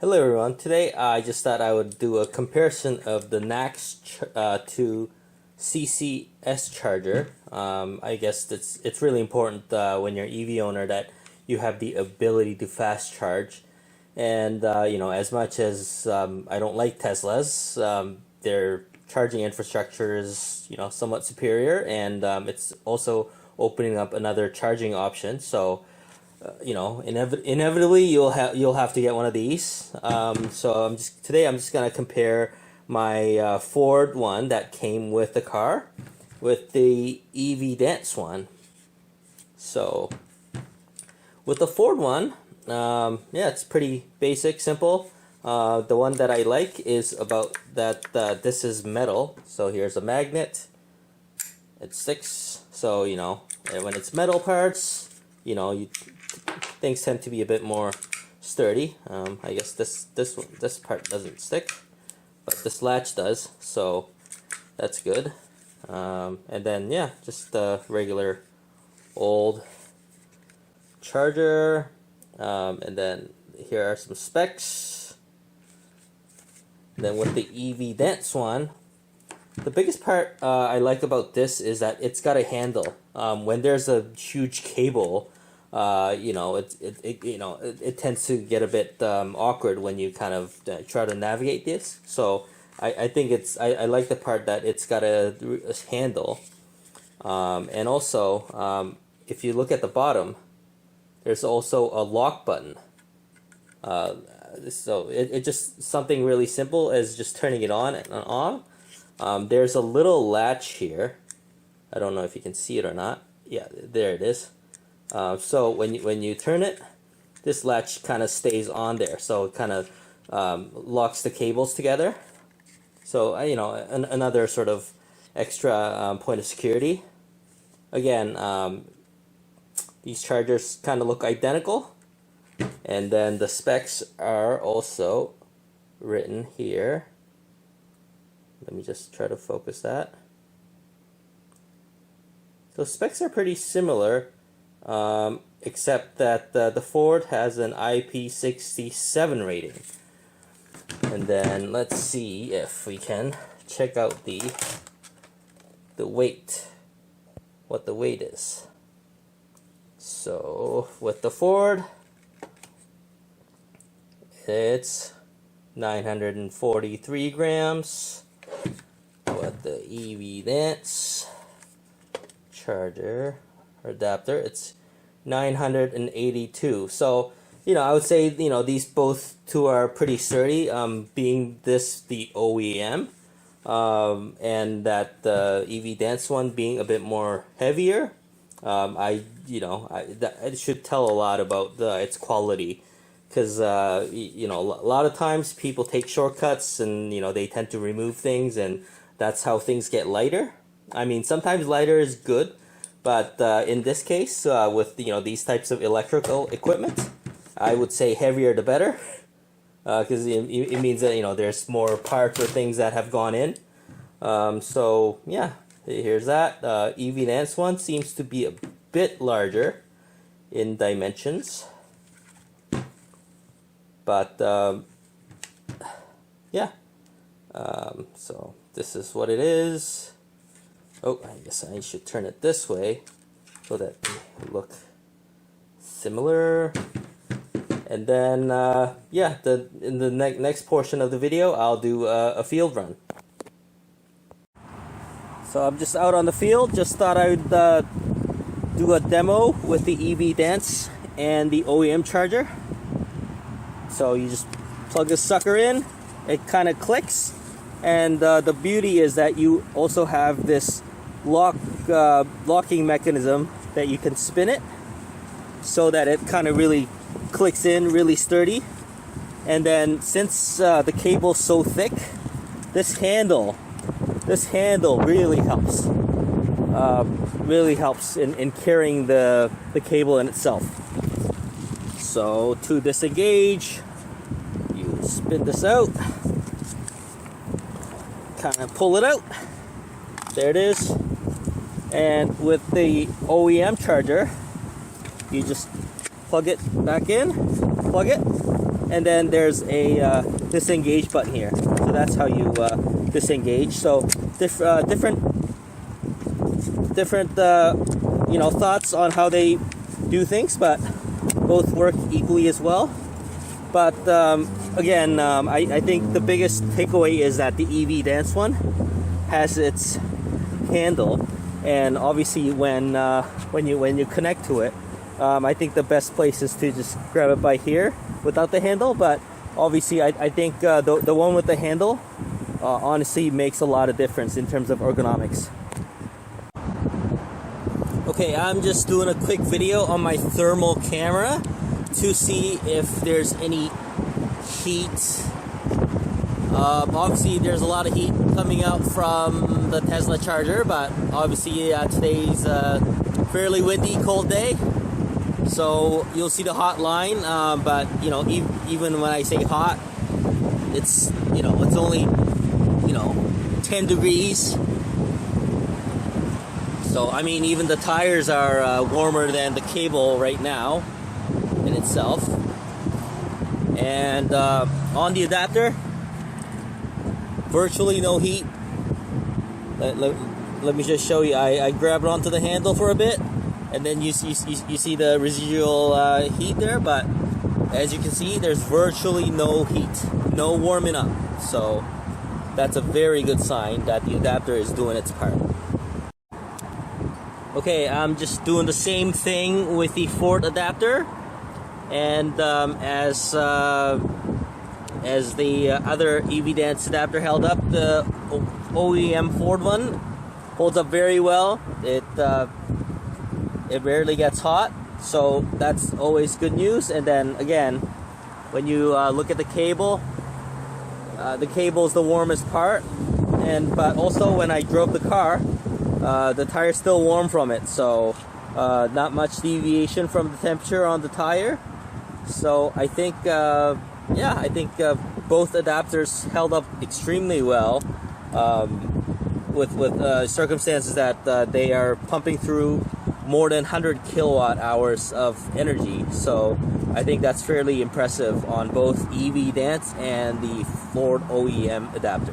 Hello everyone. Today I just thought I would do a comparison of the NACS to CCS charger. I guess it's really important when you're an EV owner that you have the ability to fast charge. And as much as I don't like Teslas, their charging infrastructure is somewhat superior, and it's also opening up another charging option. So inevitably you'll have to get one of these. So today I'm just gonna compare my Ford one that came with the car with the EVDANCE one. So with the Ford one, yeah, it's pretty basic, simple. The one that I like is about that this is metal. So here's a magnet. It sticks. So when it's metal parts, things tend to be a bit more sturdy. I guess this part doesn't stick, but this latch does, so that's good. And then yeah, just the regular old charger. And then here are some specs. And then with the EVDANCE one, the biggest part I like about this is that it's got a handle. When there's a huge cable, it tends to get a bit awkward when you kind of try to navigate this. So I think I like the part that it's got a handle, and also if you look at the bottom, there's also a lock button. So it just something really simple as just turning it on and off. There's a little latch here. I don't know if you can see it or not. Yeah, there it is. So when you turn it, this latch kind of stays on there, so it kind of locks the cables together. So another sort of extra point of security. Again, these chargers kind of look identical, and then the specs are also written here. Let me just try to focus that. So specs are pretty similar. Except that the Ford has an IP67 rating. And then let's see if we can check out the weight, what the weight is. So with the Ford, it's 943 grams. With the EVDANCE charger adapter, it's 982. So I would say these both two are pretty sturdy, being this the OEM, and that the EVDANCE one being a bit more heavier. It should tell a lot about its quality, because a lot of times people take shortcuts and they tend to remove things, and that's how things get lighter. I mean, sometimes lighter is good, but in this case, with these types of electrical equipment, I would say heavier the better, because it means that there's more parts or things that have gone in. So yeah, here's that. EVDANCE one seems to be a bit larger in dimensions, but yeah. So this is what it is. Oh, I guess I should turn it this way so that they look similar. And then, yeah, in the next portion of the video, I'll do a field run. So I'm just out on the field. Just thought I'd do a demo with the EVDANCE and the OEM charger. So you just plug this sucker in. It kind of clicks. And the beauty is that you also have this locking mechanism that you can spin it so that it kind of really clicks in, really sturdy. And then since the cable's so thick, this handle really helps. Really helps in carrying the cable in itself. So to disengage, you spin this out, kind of pull it out. There it is. And with the OEM charger, you just plug it back in plug it, and then there's a disengage button here. So that's how you disengage. So different thoughts on how they do things, but both work equally as well. But again, I think the biggest takeaway is that the EVDANCE one has its handle, and obviously when you connect to it, I think the best place is to just grab it by here without the handle. But obviously I think the one with the handle honestly makes a lot of difference in terms of ergonomics. Okay, I'm just doing a quick video on my thermal camera to see if there's any heat. Obviously there's a lot of heat coming out from the Tesla charger, but obviously today's a fairly windy, cold day, so you'll see the hot line. But even when I say hot, it's it's only 10 degrees. So I mean, even the tires are warmer than the cable right now in itself. And on the adapter, virtually no heat. Let me just show you. I grab it onto the handle for a bit, and then you see the residual heat there. But as you can see, there's virtually no heat, no warming up. So that's a very good sign that the adapter is doing its part. Okay, I'm just doing the same thing with the Ford adapter, and as the other EVDANCE adapter held up, the OEM Ford one holds up very well. It rarely gets hot, so that's always good news. And then again, when you look at the cable is the warmest part, but also when I drove the car, the tire's still warm from it, so not much deviation from the temperature on the tire. So I think both adapters held up extremely well with circumstances that they are pumping through more than 100 kilowatt hours of energy. So I think that's fairly impressive on both EVDANCE and the Ford OEM adapter.